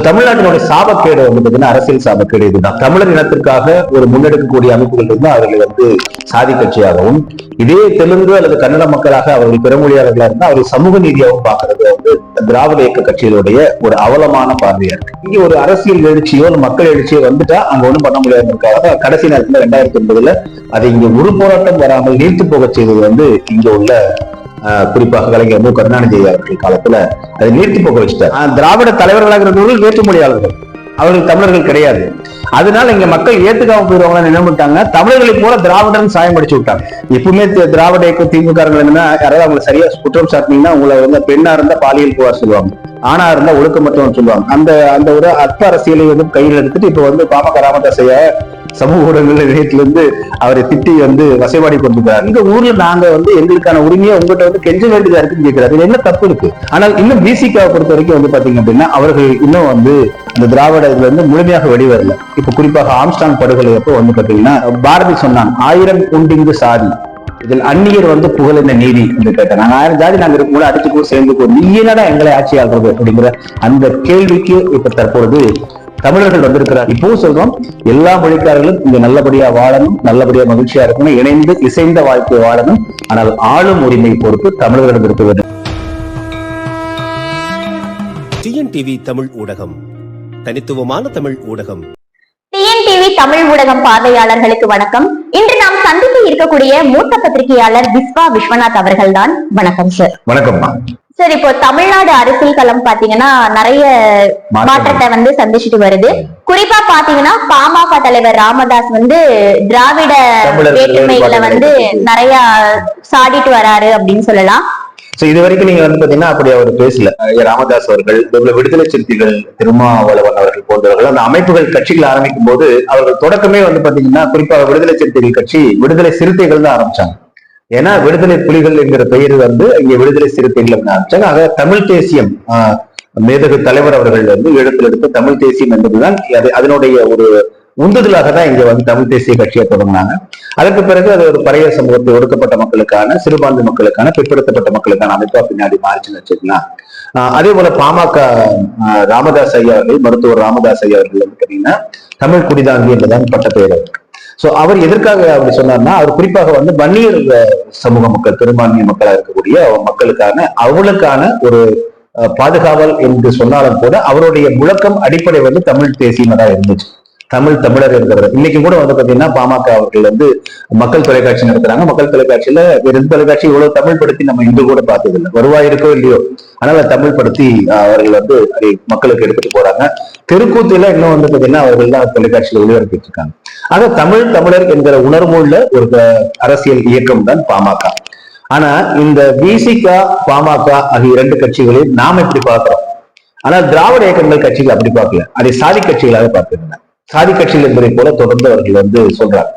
தமிழ்நாட்டினுடைய சாபக்கேடு வந்து பாத்தீங்கன்னா அரசியல் சாபக்கேடு இதுதான். தமிழர் இனத்திற்காக ஒரு முன்னெடுக்கக்கூடிய அமைப்புகள் இருந்து அவர்களை வந்து சாதி கட்சியாகவும், இதே தெலுங்கு அல்லது கன்னட மக்களாக அவர்கள் பிறமொழியாளர்களா இருந்தா அவர்கள் சமூக நீதியாகவும் பாக்குறது வந்து திராவிட இயக்க கட்சிகளுடைய ஒரு அவலமான பார்வையா இருக்கு. இங்க ஒரு அரசியல் எழுச்சியோ மக்கள் எழுச்சியோ வந்துட்டா அங்க ஒண்ணும் பண்ண முடியாதுக்காக கடைசி நேரத்துல 2009 அதை இங்க ஒரு போராட்டம் வராமல் நீர்த்து போக செய்தது வந்து இங்க உள்ள குறிப்பாக கலைஞர் மு கருணாநிதி அவர்கள் காலத்துல அதை நீர்த்தி போக வச்சுட்டார். திராவிட தலைவர்களாக இருந்தவர்கள் வேற்றுமொழியாளர்கள், அவர்கள் தமிழர்கள் கிடையாது. அதனால இங்க மக்கள் ஏத்துக்காம போயிருவாங்க நினைவுட்டாங்க. தமிழர்களை போல திராவிடன் சாயம் அடிச்சு விட்டாங்க. எப்பவுமே திராவிட இயக்கம் திமுக என்னன்னா யாராவது அவங்களை சரியா குற்றம் சாட்டினீங்கன்னா உங்களை வந்து பெண்ணா இருந்தா பாலியல் புகார் சொல்லுவாங்க, ஆணா இருந்தா ஒழுக்கமற்றவன் சொல்லுவாங்க. அந்த ஒரு அற்ப அரசியலை வந்து கையில் எடுத்துட்டு இப்ப வந்து பாமக ராமதாசையா சமூக ஊடகங்கள் வீட்டுல இருந்து அவரை திட்டி வந்து வசைபாடி கொண்டிருக்கிறார். இந்த ஊர்ல நாங்க வந்து எங்களுக்கான உரிமையை உங்ககிட்ட வந்து கெஞ்ச வேண்டியதா இருக்குன்னு கேட்கிறாரு. இதுல என்ன தப்பு இருக்கு? ஆனால் இன்னும் பிசிகாவை பொறுத்த வரைக்கும் வந்து பாத்தீங்க அப்படின்னா அவர்கள் இன்னும் வந்து இந்த திராவிட இதுல இருந்து முழுமையாக வெளிவரல. இப்ப குறிப்பாக ஆம்ஸ்டாங் படுகொலை அப்போ வந்து பாத்தீங்கன்னா பாரதி சொன்னாங்க 1000 உண்டிங்கு சாதி, இதில் அந்நியர் வந்து புகழின நீதி என்று கேட்டார். நாங்க 1000 ஜாதி நாங்க இருக்கும் அடிச்சுக்கோ சேர்ந்துக்கோ, நீ என்னடா எங்களை ஆட்சி ஆள்றது அப்படிங்கிற அந்த கேள்விக்கு இப்ப தற்பொழுது தமிழர்கள் வந்திருக்கிறார். இப்பவும் சொல்றோம், எல்லா மொழிக்காரர்களும் இங்க நல்லபடியா வாழணும், நல்லபடியா மகிழ்ச்சியா இருக்கணும், இணைந்து இசைந்த வாழ்க்கை வாழணும். ஆனால் ஆளும் உரிமை பொறுப்பு தமிழர்களிடம் இருக்க வேண்டும். டிஎன்டிவி தமிழ் ஊடகம், தனித்துவமான தமிழ் ஊடகம். டிஎன்டிவி தமிழ் ஊடகம் பார்வையாளர்களுக்கு வணக்கம். இன்று நாம் சந்தித்து இருக்கக்கூடிய மூத்த பத்திரிகையாளர் விஸ்வா விஸ்வநாத் அவர்கள் தான். வணக்கம் சார். வணக்கம்மா சார். இப்போ தமிழ்நாடு அரசியல் களம் பாத்தீங்கன்னா நிறைய மாற்றத்தை வந்து சந்திச்சுட்டு வருது. குறிப்பா பாத்தீங்கன்னா பாமக தலைவர் ராமதாஸ் வந்து திராவிட வேற்றுமைகளை வந்து நிறைய சாடிட்டு வராரு அப்படின்னு சொல்லலாம். இது வரைக்கும் நீங்க வந்து பாத்தீங்கன்னா அப்படி அவர் பேசல. ராமதாஸ் அவர்கள், விடுதலை சிறுத்தைகள் திருமாவளவன் அவர்கள் போன்றவர்கள் அந்த அமைப்புகள் கட்சிகள் ஆரம்பிக்கும் போது அவர்கள் தொடக்கமே வந்து பாத்தீங்கன்னா குறிப்பாக விடுதலை சிறுத்தைகள் கட்சி விடுதலை சிறுத்தைகள் தான் ஆரம்பிச்சாங்க. ஏன்னா விடுதலை புலிகள் என்கிற பெயர் வந்து இங்க விடுதலை சிறுத்தைகள் ஆரம்பிச்சாங்க. ஆக தமிழ் தேசியம் மேதகு தலைவர் அவர்கள் வந்து எழுத்துல எடுத்த தமிழ் தேசியம் என்பதுதான் அதனுடைய ஒரு உந்துதலாக தான் இங்க வந்து தமிழ் தேசிய கட்சியை தொடங்கினாங்க. அதற்கு பிறகு அது ஒரு பழைய சமூகத்தை ஒடுக்கப்பட்ட மக்களுக்கான, சிறுபான்மை மக்களுக்கான, பிற்படுத்தப்பட்ட மக்களுக்கான அமைப்பா பின்னாடி மாறிச்சுன்னு வச்சுக்கலாம். அதே போல பாமக ராமதாஸ் ஐயா அவர்கள், மருத்துவர் ராமதாஸ் ஐயா அவர்கள் வந்து பாத்தீங்கன்னா தமிழ் குடிதாங்கி என்றுதான் பட்ட பெயர். சோ அவர் எதற்காக அப்படி சொன்னார்னா, அவர் குறிப்பாக வந்து வன்னியர் சமூக மக்கள், பெரும்பான்மை மக்களாக இருக்கக்கூடிய மக்களுக்கான அவளுக்கான ஒரு பாதுகாவல் என்று சொன்னாலும் கூட அவருடைய முழக்கம் அடிப்படை வந்து தமிழ் தேசியமா தான் இருந்துச்சு. தமிழர் இருக்கிறது. இன்னைக்கு கூட வந்து பாத்தீங்கன்னா பாமக அவர்கள் வந்து மக்கள் தொலைக்காட்சி நடத்துறாங்க. மக்கள் தொலைக்காட்சியில வேற எந்த தொலைக்காட்சி இவ்வளவு தமிழ் படுத்தி நம்ம இன்று கூட பார்த்தது இல்லை. வருவாய் இருக்கோ இல்லையோ, அதனால தமிழ் படுத்தி அவர்கள் வந்து அதை மக்களுக்கு எடுத்துட்டு போறாங்க. தெருக்கூத்துல இன்னும் வந்து பாத்தீங்கன்னா அவர்கள் தான் தொலைக்காட்சியில ஒளிபரப்பிட்டு இருக்காங்க. ஆக தமிழர் என்கிற உணர்வுள்ள ஒரு அரசியல் இயக்கம் தான் பாமக. ஆனா இந்த விசிகா பாமக ஆகிய 2 கட்சிகளையும் நாம் எப்படி பார்க்கிறோம்? ஆனால் திராவிட இயக்கங்கள் கட்சிகள் அப்படி பார்க்கல, அதை சாதி கட்சிகளாக பார்க்கின்றன. சாதி கட்சிகள் என்பதை போல தொடர்ந்து அவர்கள் வந்து சொல்றாங்க.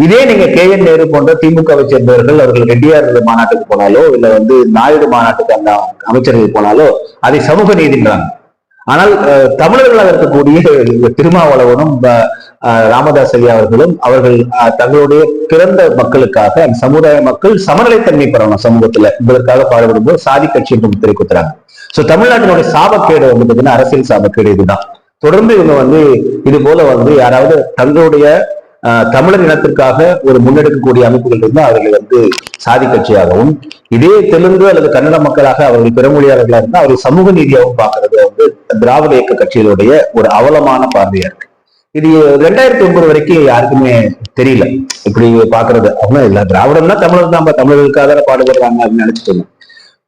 இதே நீங்க KN நேரு போன்ற திமுகவை சேர்ந்தவர்கள் அவர்கள் ரெட்டியார் மாநாட்டுக்கு போனாலோ இல்ல வந்து நாயுடு மாநாட்டுக்கு அந்த அமைச்சர்கள் போனாலோ அதை சமூக நீதின்றாங்க. ஆனால் தமிழர்களாக இருக்கக்கூடிய திருமாவளவனும் ராமதாஸ் ஐயா அவர்களும் அவர்கள் தங்களுடைய பிறந்த மக்களுக்காக அந்த சமுதாய மக்கள் சமநிலைத்தன்மை பெறணும் சமூகத்துல என்பதற்காக பாடுபடும் போது சாதி கட்சி என்று முத்திரை குத்துறாங்க. தமிழ்நாட்டினுடைய சாபக்கேடு வந்து பாத்தீங்கன்னா அரசியல் சாபக்கேடு இதுதான். தொடர்ந்து இவங்க வந்து இது போல வந்து யாராவது தங்களுடைய தமிழர் இனத்திற்காக ஒரு முன்னெடுக்கக்கூடிய அமைப்புகள் இருந்தா அவர்களை வந்து சாதி கட்சியாகவும், இதே தெலுங்கு அல்லது கன்னட மக்களாக அவர்கள் பிறமொழியாளர்களா இருந்தா அவர்கள் சமூக நீதியாகவும் பாக்குறது வந்து திராவிட இயக்க கட்சிகளுடைய ஒரு அவலமான பார்வையா இருக்கு. இது 2009 வரைக்கும் யாருக்குமே தெரியல இப்படி பாக்குறது. அவங்க இல்ல திராவிடம்னா தமிழர் தான், தமிழர்களுக்காக தான் பாடுபடுறாங்க அப்படின்னு நினைச்சிட்டு இருந்தோம்.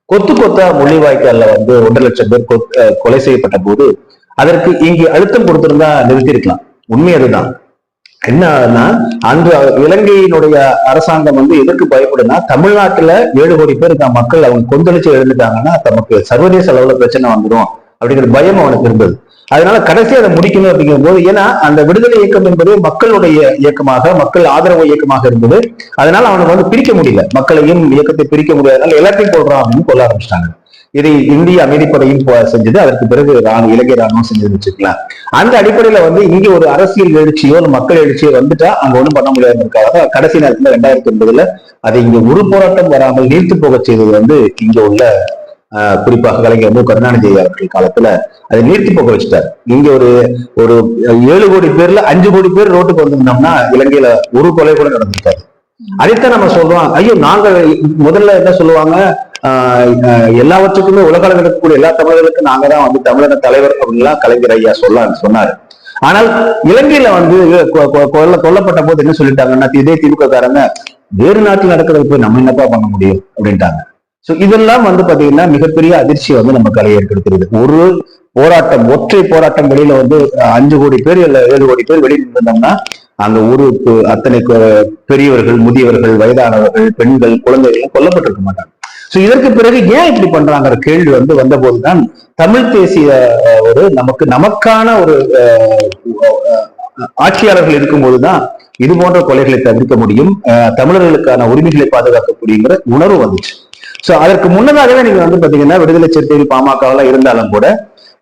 கொத்தா முள்ளிவாய்க்கால்ல வந்து 1.5 லட்சம் பேர் கொலை செய்யப்பட்ட போது அதற்கு இங்கே அழுத்தம் கொடுத்திருந்தா நிறுத்தி இருக்கலாம். உண்மை அதுதான். என்னன்னா அந்த இலங்கையினுடைய அரசாங்கம் வந்து எதற்கு பயப்படுனா, தமிழ்நாட்டுல 7 கோடி பேர் மக்கள் அவங்க கொந்தளிச்சு எழுந்துட்டாங்கன்னா தமக்கு சர்வதேச அளவுல பிரச்சனை வந்துடும் அப்படிங்கிற பயம் அவனுக்கு இருந்தது. அதனால கடைசி அதை முடிக்கணும் அப்படிங்கும் போது, ஏன்னா அந்த விடுதலை இயக்கம் என்பது மக்களுடைய இயக்கமாக, மக்கள் ஆதரவு இயக்கமாக இருந்தது. அதனால அவனுக்கு வந்து பிரிக்க முடியல, மக்களையும் இயக்கத்தை பிரிக்க முடியாதனால எல்லாத்தையும் கொள்றான் அப்படின்னு கொல்ல ஆரம்பிச்சிட்டாங்க. இதை இந்திய அமைதிப்படையும் செஞ்சது, அதற்கு பிறகு இலங்கை ராணுவம் செஞ்சது வச்சுக்கலாம். அந்த அடிப்படையில வந்து இங்க ஒரு அரசியல் எழுச்சியோ மக்கள் எழுச்சியோ வந்துட்டா அங்க ஒண்ணும் பண்ண முடியாதுக்காக கடைசி நேரத்துல 2009 அதை இங்க ஒரு போராட்டம் வராமல் நீர்த்து போக செய்தது வந்து இங்க உள்ள குறிப்பாக கலைஞர் மு கருணாநிதி அவர்கள் காலத்துல அதை நீர்த்தி போக வச்சுட்டார். இங்க ஒரு 7 கோடி பேர்ல 5 கோடி பேர் ரோட்டுக்கு வந்திருந்தோம்னா இலங்கையில ஒரு கொலை கூட நடந்திருக்காரு. அதைத்தான் நம்ம சொல்றோம். ஐயோ, நாங்க முதல்ல என்ன சொல்லுவாங்க, எல்லாவற்றுக்குமே உலக அளவில் இருக்கக்கூடிய எல்லா தமிழர்களுக்கும் நாங்க தான் வந்து தமிழக தலைவர் அப்படின்லாம் கலைஞர் ஐயா சொன்னாரு. ஆனால் இலங்கையில வந்து கொல்லப்பட்ட போது என்ன சொல்லிட்டாங்கன்னா, இதே திமுக காரங்க வேறு நாட்டில் நடக்கிறது போய் நம்ம என்னப்பா பண்ண முடியும் அப்படின்ட்டாங்க. சோ இதெல்லாம் வந்து பாத்தீங்கன்னா மிகப்பெரிய அதிர்ச்சியை வந்து நம்ம கலை ஏற்படுத்துறது. ஒரு போராட்டம், ஒற்றை போராட்டம் வெளியில வந்து 5 கோடி பேர் இல்ல 7 கோடி பேர் வெளியில் இருந்தோம்னா அங்க ஊருக்கு அத்தனை பெரியவர்கள், முதியவர்கள், வயதானவர்கள், பெண்கள், குழந்தைகள் கொல்லப்பட்டிருக்க மாட்டாங்க. சோ இதற்கு பிறகு ஏன் இப்படி பண்றாங்கிற கேள்வி வந்து வந்த போதுதான் தமிழ் தேசிய நமக்கான ஒரு ஆட்சியாளர்கள் இருக்கும்போதுதான் இது போன்ற கொலைகளை தவிர்க்க முடியும், தமிழர்களுக்கான உரிமைகளை பாதுகாக்கக்கூடியங்கிற உணர்வு வந்துச்சு. சோ அதற்கு முன்னதாகவே நீங்க வந்து பாத்தீங்கன்னா விடுதலை சிறுத்தைகள் பாமக இருந்தாலும் கூட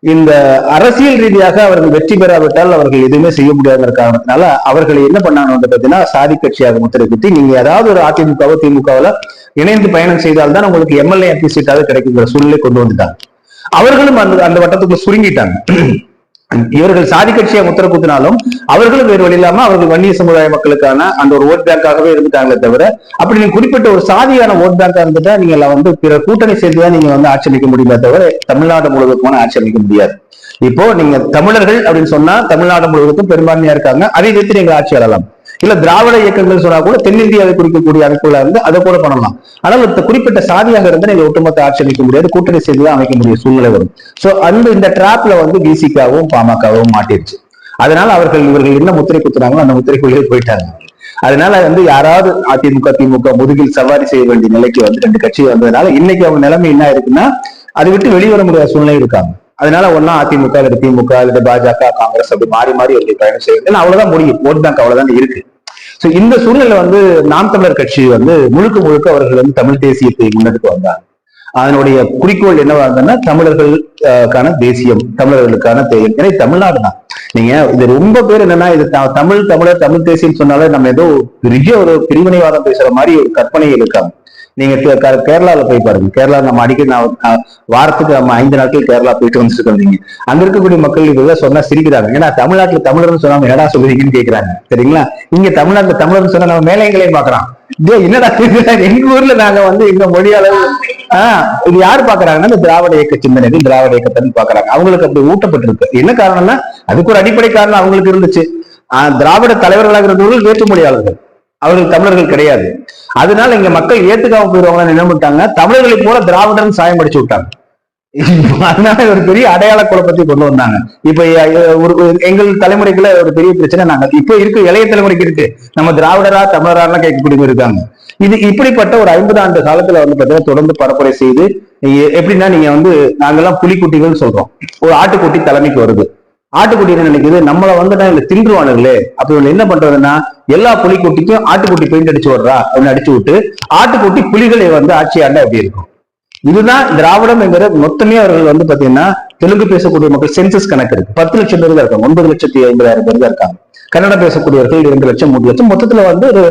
இந்த அரசியல் ரீதியாக அவர்கள் வெற்றி பெறாவிட்டால் அவர்கள் எதுவுமே செய்ய முடியாத காரணத்தினால அவர்களை என்ன பண்ணாங்க வந்து பாத்தீங்கன்னா சாதி கட்சியாக முத்திரை குத்தி, நீங்க ஏதாவது ஒரு அதிமுகவோ திமுகவுல இணைந்து பயணம் செய்தால்தான் உங்களுக்கு எம்எல்ஏ எம்பி சீட்டாவது கிடைக்குங்கிற சூழ்நிலை கொண்டு வந்துட்டாங்க. அவர்களும் அந்த வட்டத்துக்குள்ள சுருங்கிட்டாங்க. இவர்கள் சாதி கட்சியை முத்திர குத்தினாலும் அவர்களும் வேறு வழி இல்லாம அவர்கள் வன்னிய சமுதாய மக்களுக்கான அந்த ஒரு ஓட் பேங்காகவே இருந்துட்டாங்களே தவிர, அப்படி நீங்க குறிப்பிட்ட ஒரு சாதியான ஓட் பேங்கா இருந்துட்டா நீங்க வந்து பிற கூட்டணி செய்துதான் நீங்க வந்து ஆட்சி அமைக்க முடியுமே தவிர தமிழ்நாடு முழுவதுக்குமான ஆட்சி அமைக்க முடியாது. இப்போ நீங்க தமிழர்கள் அப்படின்னு சொன்னா தமிழ்நாடு முழுவதுக்கும் பெரும்பான்மையா இருக்காங்க, அதை வைத்து நீங்க ஆட்சி ஆளலாம். இல்ல திராவிட இயக்கங்கள் சொன்னா கூட தென்னிந்தியாவை குறிக்கக்கூடிய அமைப்புல இருந்து அதை கூட பண்ணலாம். ஆனால் குறிப்பிட்ட சாதியாக இருந்து நீங்க ஒட்டுமொத்த ஆட்சி அமைக்க முடியாது, கூட்டணி செய்துதான் அமைக்க முடிய சூழ்நிலை வரும். சோ இந்த டிராப்ல வந்து விசிகாவும் பாமகவும் மாட்டிருச்சு. அதனால இவர்கள் என்ன முத்திரை குத்துறாங்களோ அந்த முத்திரைக்குள்ளேயே போயிட்டாங்க. அதனால வந்து யாராவது அதிமுக திமுக முதுகில் சவாரி செய்ய வேண்டிய நிலைக்கு வந்து 2 கட்சி வந்ததுனால இன்னைக்கு அவங்க நிலைமை என்ன இருக்குன்னா அதை விட்டு வெளிவர முடியாத சூழ்நிலை இருக்காங்க. அதனால ஒன்னா அதிமுக இல்ல திமுக இல்ல பாஜக காங்கிரஸ் அப்படி மாறி மாறி எப்படி பயணம் செய்யுது, அவ்வளவுதான் முடியும். ஓட் பேங்க் அவ்வளவுதான் இருக்கு. சோ இந்த சூழ்நிலை வந்து நாம் தமிழர் கட்சி வந்து முழுக்க அவர்கள் வந்து தமிழ் தேசியத்தை முன்னெடுத்து வந்தாங்க. அதனுடைய குறிக்கோள் என்னவா இருந்ததுன்னா தமிழர்களுக்கான தேசியம், தமிழர்களுக்கான தேயம். ஏன்னா தமிழ்நாடு தான். நீங்க இது ரொம்ப பேர் என்னன்னா இது தமிழ் தேசியம் சொன்னாலே நம்ம ஏதோ பெரிய ஒரு பிரிவினைவாதம் பேசுற மாதிரி ஒரு கற்பனையில் இருக்காங்க. நீங்க கேரளால போய் பாருங்க. கேரளா நம்ம அடிக்கடி வாரத்துக்கு நம்ம 5 நாட்கள் கேரளா போயிட்டு வந்துட்டு வந்தீங்க. அங்க இருக்கக்கூடிய மக்கள் இதெல்லாம் சொன்னா சிரிக்கிறாங்க. ஏன்னா தமிழ்நாட்டுல தமிழர்னு சொன்னா என்னடா சொல்லுவீங்கன்னு கேக்குறாங்க. சரிங்களா? இங்க தமிழ்நாட்டுல தமிழர்னு சொன்னா நம்ம மேலைங்களையும் பாக்குறான். என்னடா எங்க ஊர்ல நாங்க வந்து எங்க மொழி அளவு இது யாரு பாக்குறாங்கன்னா இந்த திராவிட இயக்க சிந்தனைகள், திராவிட இயக்கத்தை பாக்குறாங்க. அவங்களுக்கு அப்படி ஊட்டப்பட்டிருக்கு. என்ன காரணம்னா அதுக்கு ஒரு அடிப்படை காரணம் அவங்களுக்கு இருந்துச்சு. திராவிட தலைவர்களாக இருந்தவர்கள் வேற்றுமொழியாளர்கள், அவர்கள் தமிழர்கள் கிடையாது. அதனால இங்க மக்கள் ஏத்துக்காம போயிருவாங்கன்னு என்ன பண்ணிட்டாங்க, தமிழர்களை போல திராவிடன் சாயம் அடிச்சு விட்டாங்க. அதனால ஒரு பெரிய அடையாள குழப்பத்தை கொண்டு வந்தாங்க. இப்ப எங்கள் தலைமுறைக்குள்ள ஒரு பெரிய பிரச்சனை நாங்க இப்ப இருக்கு, இளைய தலைமுறைக்கு இருக்கு. நம்ம திராவிடரா தமிழரான்னு கேட்கக்கூடிய இருக்காங்க. இது இப்படிப்பட்ட ஒரு 50 ஆண்டு காலத்துல வந்து பாத்தீங்கன்னா தொடர்ந்து பரப்புரை செய்து எப்படின்னா நீங்க வந்து நாங்கெல்லாம் புலிக்குட்டிகள் சொல்றோம். ஒரு ஆட்டுக்குட்டி தலைமைக்கு வருது. ஆட்டுக்குட்டி என்ன நினைக்குது, நம்மள வந்து தின்றுவானுங்களே. அப்படி என்ன பண்றதுன்னா எல்லா புலிக்குட்டிக்கும் ஆட்டுக்குட்டி பெயிண்ட் அடிச்சு வர்றா அப்படின்னு அடிச்சு விட்டு ஆட்டுக்குட்டி புலிகளை வந்து ஆட்சி ஆண்டா எப்படி இருக்கும். இதுதான் திராவிடம் என்கிற மொத்தமே அவர்கள் வந்து பாத்தீங்கன்னா தெலுங்கு பேசக்கூடிய மக்கள் சென்சஸ் கணக்கு இருக்கு. 10 லட்சம் பேர் தான் இருக்காங்க, 9,50,000 பேர் தான் இருக்காங்க. கன்னடம் பேசக்கூடியவர்கள் 2 லட்சம் 3 லட்சம். மொத்தத்துல வந்து ஒரு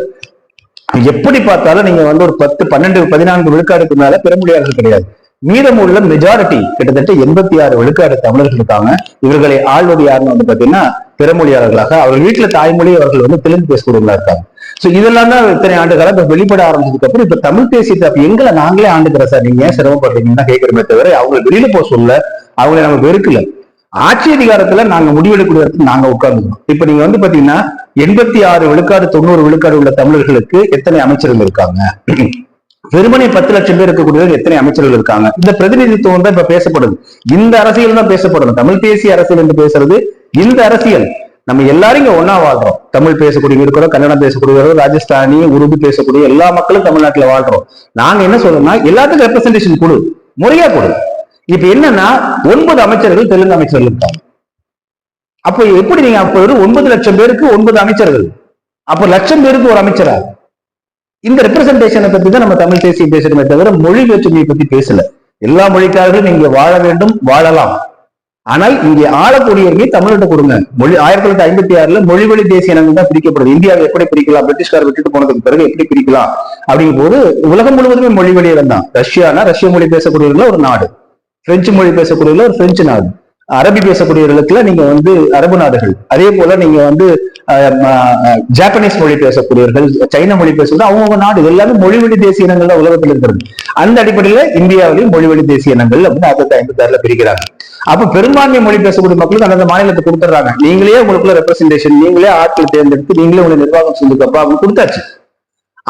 எப்படி பார்த்தாலும் நீங்க வந்து ஒரு 10, 12, 14 விழுக்காடுக்கு மேல பெருமொழியாளர்கள் கிடையாது. மீதமுள்ள மெஜாரிட்டி கிட்டத்தட்ட 86 விழுக்காடு தமிழர்கள் இருக்காங்க. இவர்களை ஆள்வது யாருன்னு வந்து பாத்தீங்கன்னா பிறமொழியாளர்களாக அவர்கள் வீட்டுல தாய்மொழி அவர்கள் வந்து தெலுங்கு பேசக்கூடியவங்களா இருக்காங்க. சோ இதெல்லாம் தான் இத்தனை ஆண்டு காலம் இப்ப வெளிப்பட ஆரம்பிச்சதுக்கு அப்புறம் இப்ப தமிழ் தேசியத்தை எங்களை நாங்களே ஆண்டுக்கிற சார், நீங்க ஏன் சிரமப்படுறீங்கன்னு தான் கேட்கிறமே தவிர அவங்க வெளியில போக சொல்ல, அவங்களை நம்ம வெறுக்கல. ஆட்சி அதிகாரத்துல நாங்க முடிவெடுக்கக்கூடிய இடத்துல நாங்க உட்கார்ந்துக்கணும். இப்ப நீங்க வந்து பாத்தீங்கன்னா 86 விழுக்காடு 90 விழுக்காடு உள்ள தமிழர்களுக்கு எத்தனை அமைச்சர்கள் இருக்காங்க? வெறுமனே 10 லட்சம் பேர் இருக்கக்கூடியவர்கள் எத்தனை அமைச்சர்கள் இருக்காங்க? இந்த பிரதிநிதித்துவம் தான் இப்ப பேசப்படுது. இந்த அரசியல் தான் பேசப்படணும். தமிழ் தேசிய அரசியல் என்று பேசுறது இந்த அரசியல். நம்ம எல்லாரும் இங்க ஒன்னா வாழ்றோம். தமிழ் பேசக்கூடிய இருக்கிறோம், கன்னடம் பேசக்கூடியவர்கள், ராஜஸ்தானி, உருது பேசக்கூடிய எல்லா மக்களும் தமிழ்நாட்டுல வாழ்றோம். நாங்க என்ன சொல்றோம்னா எல்லாத்துக்கும் ரெப்ரசன்டேஷன் கொடு, முறையா கொடு. இப்ப என்னன்னா 9 அமைச்சர்கள் தெலுங்கு அமைச்சர்கள் இருக்காங்க. அப்ப எப்படி நீங்க அப்ப 9 லட்சம் பேருக்கு 9 அமைச்சர்கள், அப்ப லட்சம் பேருக்கு ஒரு அமைச்சரா? இந்த ரெப்ரசன்டேஷனை பத்தி தான் நம்ம தமிழ் தேசியம் பேசணுமே தவிர மொழி வேற்றுமையை பத்தி பேசல. எல்லா மொழிக்காரர்களும் நீங்க வாழ வேண்டும், வாழலாம். ஆனால் இங்கே ஆளக்கூடியவர்களே தமிழ்கிட்ட கொடுங்க. 1956 மொழிவழி தேசிய இனங்கள் தான் பிரிக்கப்படுது. இந்தியாவை எப்படி பிரிக்கலாம், பிரிட்டிஷ்கார் விட்டுட்டு போனதுக்கு பிறகு எப்படி பிரிக்கலாம் அப்படிங்கும் போது உலகம் முழுவதுமே மொழிவழி இடம் தான். ரஷ்யானா ரஷ்ய மொழி பேசக்கூடியவர்கள் ஒரு நாடு, பிரெஞ்சு மொழி பேசக்கூடியவர்கள் ஒரு பிரெஞ்சு நாடு, அரபி பேசக்கூடியவர்களுக்குல நீங்க அரபு நாடுகள், அதே போல நீங்க ஜாப்பனீஸ் மொழி பேசக்கூடியவர்கள், சைனா மொழி பேசக்கூடிய அவங்க நாடு, எல்லாமே மொழிவழி தேசிய இனங்கள் தான் உலகத்தில் இருக்கிறது. அந்த அடிப்படையில இந்தியாவிலையும் மொழிவழி தேசிய இனங்கள் அப்படின்னு 1956 பிரிக்கிறாங்க. அப்ப பெரும்பான்மை மொழி பேசக்கூடிய மக்களுக்கு அந்த மாநிலத்தை கொடுத்துட்றாங்க. நீங்களே உங்களுக்குள்ள ரெப்ரஸன்டேஷன், நீங்களே ஆட்கள் தேர்ந்தெடுத்து நீங்களே உங்களுக்கு நிர்வாகம் செஞ்சுக்கப்பா அப்படின்னு கொடுத்தாச்சு.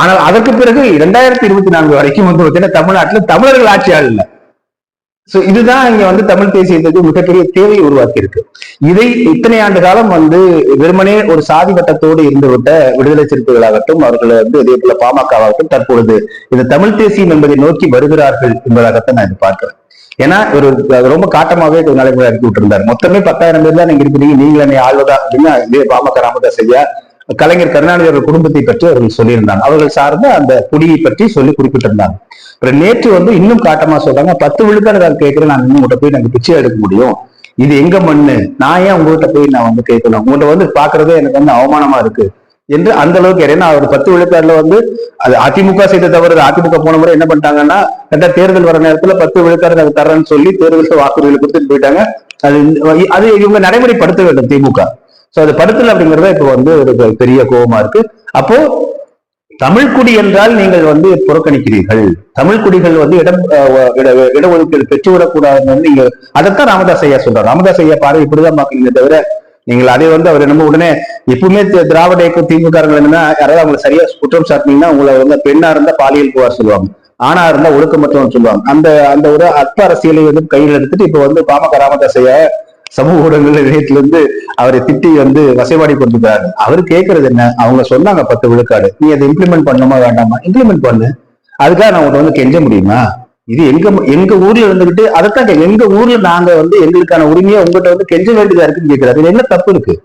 ஆனால் அதற்கு பிறகு 2024 வரைக்கும் தமிழ்நாட்டுல தமிழர்கள் ஆட்சியாளர் இல்லை. சோ இதுதான் இங்க தமிழ் தேசியத்துக்கு மிகப்பெரிய தேவையை உருவாக்கி இருக்கு. இதை இத்தனை ஆண்டு காலம் வெறுமனே ஒரு சாதி வட்டத்தோடு இருந்துவிட்ட விடுதலை சிறுத்தைகளாகட்டும், அவர்கள் இதே போல பாமகவாகட்டும் தற்பொழுது இந்த தமிழ் தேசியம் என்பதை நோக்கி வருகிறார்கள் என்பதாகத்தான் நான் இதை பார்க்கிறேன். ஏன்னா ரொம்ப காட்டமாவே நடைமுறை அறிக்கை விட்டுருந்தார். மொத்தமே 10,000 பேர் தான் நீங்க இருக்கிறீங்க, நீங்கள் என்னை ஆள்வதா அப்படின்னா இதே பாமக ராமதாஸ் ஐயா கலைஞர் கருணாநிதி அவர்கள் குடும்பத்தை பற்றி அவர்கள் சொல்லியிருந்தாங்க. அவர்கள் சார்ந்த அந்த குடியை பற்றி சொல்லி குறிப்பிட்டிருந்தாங்க. அப்புறம் நேற்று இன்னும் காட்டமா சொல்றாங்க, 10 விழுக்காடு நான் கேட்கிறேன், நான் உங்கள்கிட்ட போய் நாங்க பிச்சை எடுக்க முடியும், இது எங்க மண்ணு, நான் ஏன் உங்கள்கிட்ட போய் நான் கேட்கணும், உங்கள்கிட்ட பாக்குறதே எனக்கு அவமானமா இருக்கு என்று அந்த அளவுக்கு. ஏன்னா அவர் 10 விழுக்காடுல அது அதிமுக செய்த தவிர, அதிமுக போன முறை என்ன பண்ணிட்டாங்கன்னா கரெக்டா தேர்தல் வர நேரத்துல 10 விழுக்காடு நாங்க தர்றேன்னு சொல்லி தேர்தல் வாக்குறுதிகளை கொடுத்துட்டு போயிட்டாங்க. அது இவங்க நடைமுறைப்படுத்த வேண்டும் திமுக. சோ அது படுத்தல அப்படிங்கறத இப்ப ஒரு பெரிய கோபமா இருக்கு. அப்போ தமிழ் குடி என்றால் நீங்கள் புறக்கணிக்கிறீர்கள், தமிழ் குடிகள் இடஒதுக்கீடு பெற்றுவிடக்கூடாதுன்னு நீங்க அதைத்தான் ராமதாஸ் ஐயா சொல்றாரு. ராமதாஸ் ஐயா பார்வை இப்படிதான் பாக்குறீங்க தவிர நீங்கள் அதை அவர் என்னமோ உடனே எப்பவுமே திராவிட இயக்கம் திமுகங்கள் என்னன்னா யாராவது அவங்களை சரியா குற்றம் சாட்டினீங்கன்னா உங்களை பெண்ணா இருந்தா பாலியல் புகார் சொல்லுவாங்க, ஆணா இருந்தா ஒழுக்கமற்றவன் சொல்லுவாங்க. அந்த ஒரு அற்ப அரசியலை கையில் எடுத்துட்டு இப்ப பாமக ராமதாஸ் ஐயா சமூக ஊடகங்கள் இணையத்துல அவரை திட்டி வசைபாடி கொடுத்துட்டாரு. அவரு கேட்கறது என்ன, அவங்க சொன்னாங்க 10 விழுக்காடு, நீ அதை இம்ப்ளிமெண்ட் பண்ணுமா வேண்டாமா, இம்ப்ளிமெண்ட் பண்ணு, அதுக்காக நான் உங்கள்கிட்ட கெஞ்ச முடியுமா? இது எங்க ஊர்ல இருந்துகிட்டு அதைத்தான் எங்க ஊர்ல நாங்க எங்களுக்கான உரிமையை உங்ககிட்ட கெஞ்ச வேண்டியதா இருக்குன்னு கேட்கிறாரு. இது என்ன தப்பு இருக்கு?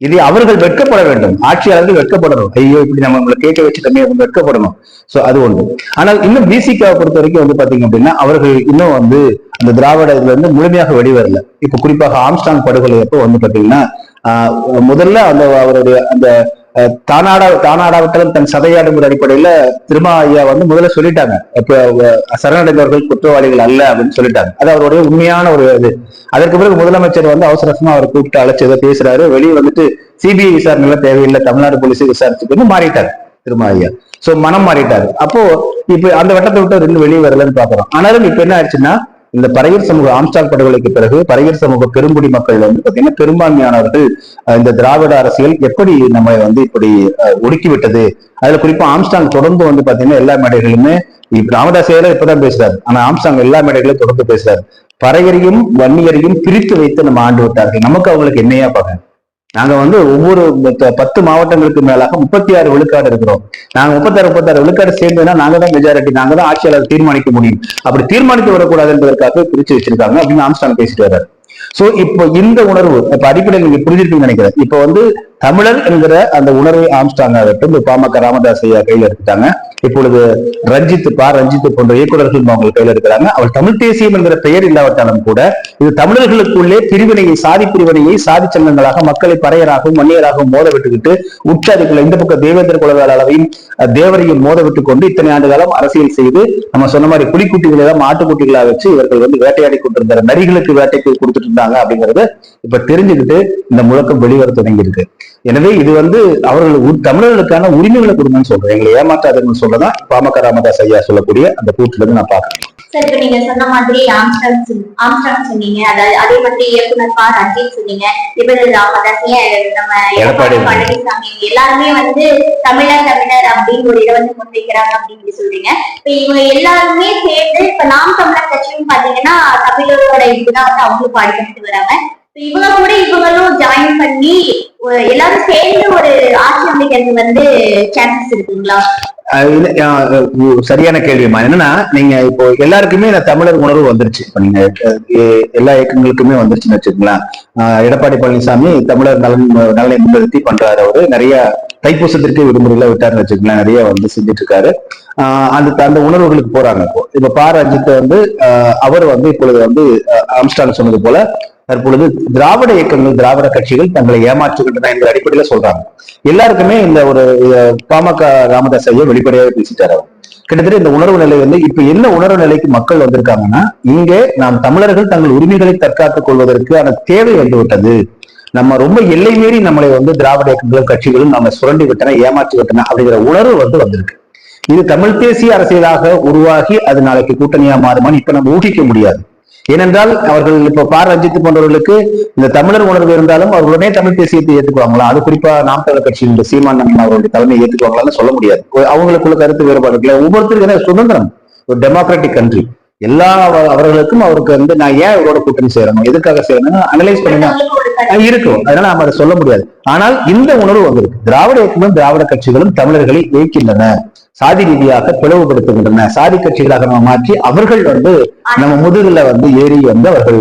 இது அவர்கள் வெட்கப்பட வேண்டும், ஆட்சியாளர்கள் வெட்கப்படணும். ஐயோ இப்படி நம்ம உங்களை கேட்க வச்சுட்டோமே, அவங்க வெட்கப்படணும். சோ அது ஒன்று. ஆனால் இன்னும் பிசிகாவை பொறுத்த வரைக்கும் பாத்தீங்க அப்படின்னா அவர்கள் இன்னும் அந்த திராவிட இதுல முழுமையாக வெளிவரல. இப்ப குறிப்பாக ஆம்ஸ்டாங் படுகொலை அப்போ பாத்தீங்கன்னா முதல்ல அவருடைய அந்த தானாடாவிட்டாலும் தன் சதையாடுங்கிற அடிப்படையில திருமா ஐயா முதல்ல சொல்லிட்டாங்க, இப்ப சரணடைந்தவர்கள் குற்றவாளிகள் அல்ல அப்படின்னு சொல்லிட்டாங்க. அது அவருடைய உண்மையான ஒரு இது. அதற்கு பிறகு முதலமைச்சர் அவசரமா அவரை கூப்பிட்டு அழைச்சு ஏதோ பேசுறாரு. வெளியே சிபிஐ விசாரணை எல்லாம் தேவையில்லை, தமிழ்நாடு போலீஸ் விசாரிச்சுட்டு மாறிட்டாரு திருமா ஐயா. சோ மனம் மாறிட்டாரு. அப்போ இப்ப அந்த வட்டத்தை விட்டு 2 வெளியே வரலன்னு பாக்குறோம். ஆனாலும் இப்ப என்ன ஆயிடுச்சுன்னா இந்த பறையர் சமூக ஆம்ஸ்டாங் படுகொலைக்கு பிறகு பறையர் சமூக பெருங்குடி மக்கள் பாத்தீங்கன்னா பெரும்பான்மையானவர்கள் இந்த திராவிட அரசியல் எப்படி நம்ம இப்படி ஒடுக்கிவிட்டது, அதுல குறிப்பா ஆம்ஸ்டாங் தொடர்ந்து பாத்தீங்கன்னா எல்லா மேடைகளுமே ராமதாஸ் இப்பதான் பேசுறாரு, ஆனா ஆம்ஸ்டாங் எல்லா மேடைகளையும் தொடர்ந்து பேசுறாரு. பறையரையும் வன்னியரையும் பிரித்து வைத்து நம்ம ஆண்டு விட்டார்கள், நமக்கு அவங்களுக்கு என்னையா பாக்க, நாங்க ஒவ்வொரு 10 மாவட்டங்களுக்கு மேலாக 36 விழுக்காடு இருக்கிறோம். நாங்க 36 விழுக்காடு சேர்ந்ததுன்னா நாங்க தான் மெஜாரிட்டி, நாங்க தான் ஆட்சியாளர் தீர்மானிக்க முடியும். அப்படி தீர்மானித்து வரக்கூடாது என்பதற்காக பிரிச்சு வச்சிருக்காங்க அப்படின்னு ஆம்ஸ்டாங் பேசிட்டு வர்றாரு. சோ இப்போ இந்த உணர்வு இப்ப அடிப்படையில் நீங்க புரிஞ்சிருக்கீங்கன்னு நினைக்கிறேன். இப்ப தமிழர் என்கிற அந்த உணர்வை ஆம்ஸ்டாங் ஆகட்டும் பாமக ராமதாஸ் ஐயா கையில எடுத்துட்டாங்க. இப்பொழுது ரஞ்சித் போன்ற இயக்குநர்கள் அவங்க கையில இருக்கிறாங்க. அவர் தமிழ் தேசியம் என்கிற பெயர் இல்லாவிட்டாலும் கூட இது தமிழர்களுக்குள்ளே பிரிவினையை, சாதி பிரிவினையை, சாதி சங்கங்களாக மக்களை பறையராகவும் மன்னியராகவும் மோத விட்டுக்கிட்டு உற்சாதிகளை இந்த பக்கம் தேவேந்திர குலவேளாளரையும் தேவரையும் மோத விட்டு கொண்டு இத்தனை ஆண்டு காலம் அரசியல் செய்து நம்ம சொன்ன மாதிரி புலிக்குட்டிகளை தான் மாட்டுக்குட்டிகளா வச்சு இவர்கள் வேட்டையாடி கொண்டிருந்தார், நரிகளுக்கு வேட்டைக்கு கொடுத்துட்டு இருந்தாங்க அப்படிங்கறத இப்ப தெரிஞ்சுக்கிட்டு இந்த முழக்கம் வெளிவர தொடங்கி இருக்கு. எனவே இது அவர்கள் தமிழர்களுக்கான உரிமைகளை கொடுங்கன்னு சொல்றேன், எங்களை ஏமாற்றாதுன்னு சொல்லதான் பாமக ராமதாஸ் ஐயா சொல்லக்கூடிய அந்த கூட்டுல இருந்து நான் பாக்குறேன். சார் இப்ப நீங்க சொன்ன மாதிரி ஆம்ஸ்டாங் சொன்னீங்க, அதாவது அதே மாதிரி இயக்குனர் பா ரஞ்சித் சொன்னீங்க, இப்ப ராமதாஸ் நம்ம எடப்பாடி பழனிசாமி எல்லாருமே தமிழர் அப்படின்னு ஒரு இதை முன்வைக்கிறாங்க அப்படின்னு சொல்றீங்க. இப்ப இவங்க எல்லாருமே சேர்ந்து இப்ப நாம் தமிழர் கட்சியும் பாத்தீங்கன்னா தமிழரோட இதுதான் அவங்களும் பாடுபட்டு வராங்க. இவங்க கூட இவங்களும் ஜாயின் பண்ணி எல்லாரும் சேர்ந்து ஒரு ஆட்சி அமைக்கிறது சான்சஸ் இருக்குங்களா? சரியான கேள்விமா. என்னன்னா நீங்க இப்போ எல்லாருக்குமே இந்த தமிழர் உணர்வு வந்துருச்சு. இப்ப நீங்க எல்லா இயக்கங்களுக்குமே வந்துருச்சுன்னு வச்சுக்கலாம். எடப்பாடி பழனிசாமி தமிழர் நலனை முன்னிறுத்தி பண்றாரு. அவரு நிறைய தைப்பூசத்திற்கு விடுமுறையில விட்டாருன்னு வச்சுக்கலாம், நிறைய செஞ்சுட்டு இருக்காரு. அந்த உணர்வுகளுக்கு போறாங்க. இப்போ பா ரஞ்சித் அவர் இப்பொழுது ஆம்ஸ்டாங் சொன்னது போல தற்பொழுது திராவிட இயக்கங்கள், திராவிட கட்சிகள் தங்களை ஏமாற்றுகின்றன என்ற அடிப்படையில சொல்றாங்க. எல்லாருக்குமே இந்த ஒரு பாமக ராமதாஸ் ஐயா வெளிப்படையாக பேசிட்டாரு. கிட்டத்தட்ட இந்த உணர்வு நிலை வந்து இப்ப என்ன உணர்வு நிலைக்கு மக்கள் வந்திருக்காங்கன்னா, இங்கே நாம் தமிழர்கள் தங்கள் உரிமைகளை தற்காத்துக் கொள்வதற்கான தேவை வந்து விட்டது. நம்ம ரொம்ப எல்லை மீறி நம்மளை வந்து திராவிட இயக்கங்களும் கட்சிகளும் நம்ம சுரண்டி விட்டன, ஏமாற்றி விட்டன அப்படிங்கிற உணர்வு வந்து வந்திருக்கு. இது தமிழ் தேசிய அரசியலாக உருவாகி அது நாளைக்கு கூட்டணியா மாறுமான்னு இப்ப நம்ம ஊகிக்க முடியாது. ஏனென்றால் அவர்கள் இப்ப பா ரஞ்சித் போன்றவர்களுக்கு இந்த தமிழர் உணர்வு இருந்தாலும் அவர்களுடனே தமிழ் தேசியத்தை ஏற்றுக்குவாங்களா, அது குறிப்பா நாம் தமிழர் கட்சியின் சீமான் அவர்களுடைய தலைமையை ஏற்றுக்குவாங்களான்னு சொல்ல முடியாது. அவங்களுக்குள்ள கருத்து வேறுபாடுகளை ஒவ்வொருத்தருக்கும் சுதந்திரம், ஒரு டெமோக்ராட்டிக் கண்ட்ரி, எல்லா அவர்களுக்கும் அவருக்கு வந்து நான் ஏன் இவரோட கூட்டணி செய்யறணும், எதுக்காக செய்யணும் அனலைஸ் பண்ணுங்க இருக்கும். அதனால நாம அதை சொல்ல முடியாது. ஆனால் இந்த உணர்வு வந்திருக்கு. திராவிட இயக்கமும் திராவிட கட்சிகளும் தமிழர்களை ஏற்கின்றன, சாதி ரீதியாக பிளவுபடுத்துகின்றன, சாதி கட்சிகளாக நம்ம மாற்றி அவர்கள் வந்து நம்ம முதுகுல வந்து ஏறி வந்து அவர்கள்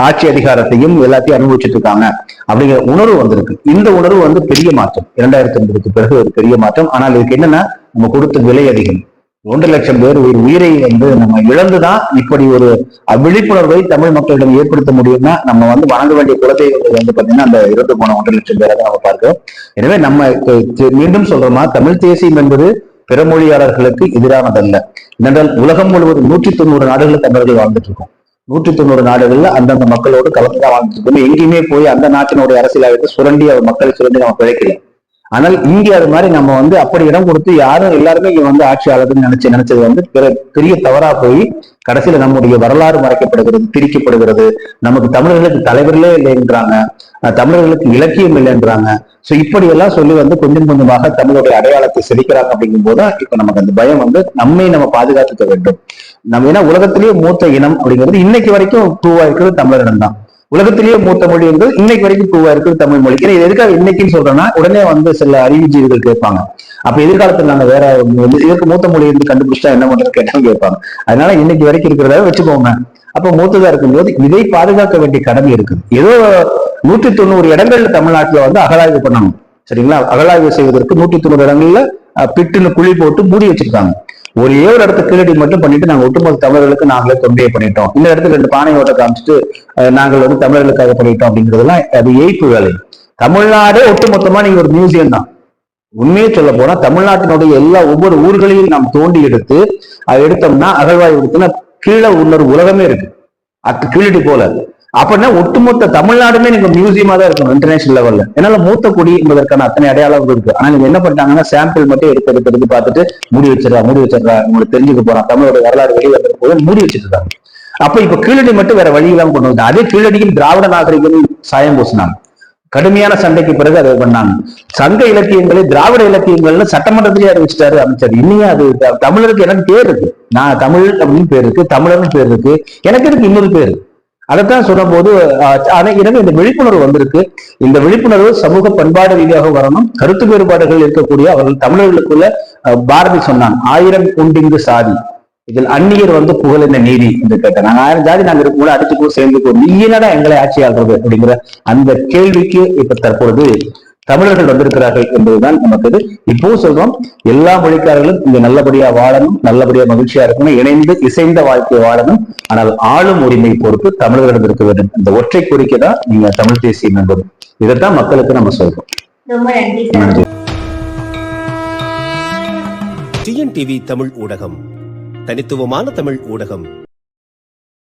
ஆட்சி அதிகாரத்தையும் எல்லாத்தையும் அனுபவிச்சுட்டு இருக்காங்க அப்படிங்கிற உணர்வு வந்திருக்கு. இந்த உணர்வு வந்து பெரிய மாற்றம், 2009 பிறகு ஒரு பெரிய மாற்றம். ஆனால் இதுக்கு என்னன்னா, நம்ம கொடுத்த விலை அதிகம். 1 லட்சம் பேர் உயிரை வந்து நம்ம இழந்துதான் இப்படி ஒரு விழிப்புணர்வை தமிழ் மக்களிடம் ஏற்படுத்த முடியும்னா, நம்ம வந்து வணங்க வேண்டிய குலதெய்வங்கள் வந்து பாத்தீங்கன்னா அந்த இறந்து போன 1 லட்சம் பேரை தான் நம்ம பார்க்கிறோம். எனவே நம்ம மீண்டும் சொல்றோமா, தமிழ் தேசியம் என்பது பிற மொழியாளர்களுக்கு எதிரானதல்ல. ஏனென்றால் உலகம் முழுவதும் 190 நாடுகளில் தமிழர்கள் வாழ்ந்துட்டு இருக்கோம். 190 நாடுகள்ல அந்தந்த மக்களோடு கலந்துதான் வாழ்ந்துட்டு இருக்கோம். எங்கேயுமே போய் அந்த நாட்டினுடைய அரசியலாக சுரண்டி மக்களை சுரண்டி நம்ம பிழைக்கல. ஆனால் இங்கே அது மாதிரி நம்ம வந்து அப்படி இடம் கொடுத்து யாரும் எல்லாருமே இங்க வந்து ஆட்சியாளர்னு நினைச்சது வந்து பெரிய தவறா போய் கடைசியில நம்முடைய வரலாறு மறைக்கப்படுகிறது, பிரிக்கப்படுகிறது. நமக்கு தமிழர்களுக்கு தலைவர்களே இல்லைன்றாங்க, தமிழர்களுக்கு இலக்கியம் இல்லைன்றாங்க. சோ இப்படி எல்லாம் சொல்லி வந்து கொஞ்சம் கொஞ்சமாக தமிழுடைய அடையாளத்தை செதுக்கிறாங்க. அப்படிங்கும் போது இப்ப நமக்கு அந்த பயம் வந்து நம்மை நம்ம பாதுகாத்துக்க வேண்டும். நம்ம ஏன்னா உலகத்திலேயே மூத்த இனம் அப்படிங்கிறது இன்னைக்கு வரைக்கும் ப்ரூவா இருக்கிறது தமிழரிடம் தான். உலகத்திலேயே மூத்த மொழி என்பது இன்னைக்கு வரைக்கும் ப்ரூவா இருக்குது தமிழ் மொழி. ஏன்னா எதுக்காக இன்னைக்குன்னு சொல்றேன்னா, உடனே வந்து சில அறிவுஜீவிகள் கேட்பாங்க, அப்ப எதிர்காலத்துல நாங்க வேற இதற்கு மூத்த மொழி இருந்து கண்டுபிடிச்சா என்ன பண்றது கேட்டாலும் கேட்பாங்க. அதனால இன்னைக்கு வரைக்கும் இருக்கிறத வச்சுக்கோங்க. அப்ப மூத்ததா இருக்கும்போது இதை பாதுகாக்க வேண்டிய கடமை இருக்குது. ஏதோ 190 இடங்கள்ல தமிழ்நாட்டுல வந்து அகழாய்வு பண்ணணும், சரிங்களா? அகழாய்வு செய்வதற்கு 190 இடங்கள்ல பிட்டுன்னு குழி போட்டு மூடி வச்சிருக்காங்க. ஒரே ஒரு இடத்த கீழடி மட்டும் பண்ணிட்டு நாங்க ஒட்டுமொத்த தமிழர்களுக்கு நாங்களே தொண்டையை பண்ணிட்டோம், இந்த இடத்துல 2 பானை ஓட்ட காமிச்சிட்டு நாங்கள் வந்து தமிழர்களுக்காக பண்ணிட்டோம் அப்படிங்கிறதுலாம் அது ஏய்ப்பு வேலை. தமிழ்நாடே ஒட்டுமொத்தமா நீங்க ஒரு மியூசியம் தான். உண்மையே சொல்ல போனா தமிழ்நாட்டினுடைய ஒவ்வொரு ஊர்களையும் நாம் தோண்டி எடுத்து அதை எடுத்தோம்னா அகழ்வாய்வு எடுத்துன்னா கீழே உள்ள உலகமே இருக்கு, அது கீழடி போல. அப்படின்னா ஒட்டுமொத்த தமிழ்நாடுமே நீங்க மியூசியமா தான் இருக்கும் இன்டர்நேஷனல் லெவல்ல. என்னால மூத்த குடி என்பதற்கான அத்தனை அடையாளம் இருக்கு. ஆனா நீங்க என்ன பண்ணிட்டாங்கன்னா, சாம்பிள் மட்டும் எடுத்து பார்த்துட்டு மூடி வச்சிடறா உங்களுக்கு தெரிஞ்சுக்க போறான், தமிழோட வரலாறு வெளியே வந்த போது மூடி வச்சிருக்காங்க. அப்ப இப்ப கீழடி மட்டும் வேற வழி இல்லாம கொண்டு வந்து அதே கீழடியில் திராவிட நாகரிகம் சாயம் பூசினாங்க. கடுமையான சண்டைக்கு பிறகு அதை பண்ணாங்க. சங்க இலக்கியங்களை திராவிட இலக்கியங்கள்னு சட்டமன்றத்திலேயே அறிவிச்சிட்டாரு அமைச்சர். இன்னும் அது தமிழருக்கு எனக்கு பேர் இருக்கு, நான் தமிழ் அப்படின்னு பேர் இருக்கு, தமிழர்னு பேர் இருக்கு, எனக்கு இருக்கு இன்னொரு பேரு. அதைத்தான் சொல்லும் போது எனவே இந்த விழிப்புணர்வு வந்திருக்கு. இந்த விழிப்புணர்வு சமூக பண்பாடு ரீதியாக வரணும். கருத்து வேறுபாடுகள் இருக்கக்கூடிய அவர்கள் தமிழர்களுக்குள்ள பாரதி சொன்னான், 1000 உண்டிங்கு சாதி, இதில் அந்நியர் வந்து புகழ் என்ன நீதி என்று கேட்டேன். நாங்க 1000 ஜாதி நாங்க இருக்கும் கூட அடிச்சுக்கோ சேர்ந்துக்கோ, நீ என்னடா எங்களை ஆட்சி ஆள்றது அப்படிங்கிற அந்த கேள்விக்கு இப்ப தற்பொழுது தமிழர்கள் வந்திருக்கிறார்கள் என்பதுதான் நமக்கு இது. இப்போ சொல்றோம், எல்லா மொழிக்காரர்களும் இங்க நல்லபடியா வாழணும், நல்லபடியா மகிழ்ச்சியா இருக்கணும், இணைந்து இசைந்த வாழ்க்கையை வாழணும். ஆனால் ஆளும் உரிமை பொறுப்பு தமிழர்களிடம் இருக்க வேண்டும். இந்த ஒற்றை கோரிக்கை தான் நீங்க தமிழ் தேசியம் என்பது. இதைத்தான் மக்களுக்கு நம்ம சொல்றோம். நன்றி. டிஎன்டிவி தமிழ் ஊடகம், தனித்துவமான தமிழ் ஊடகம்.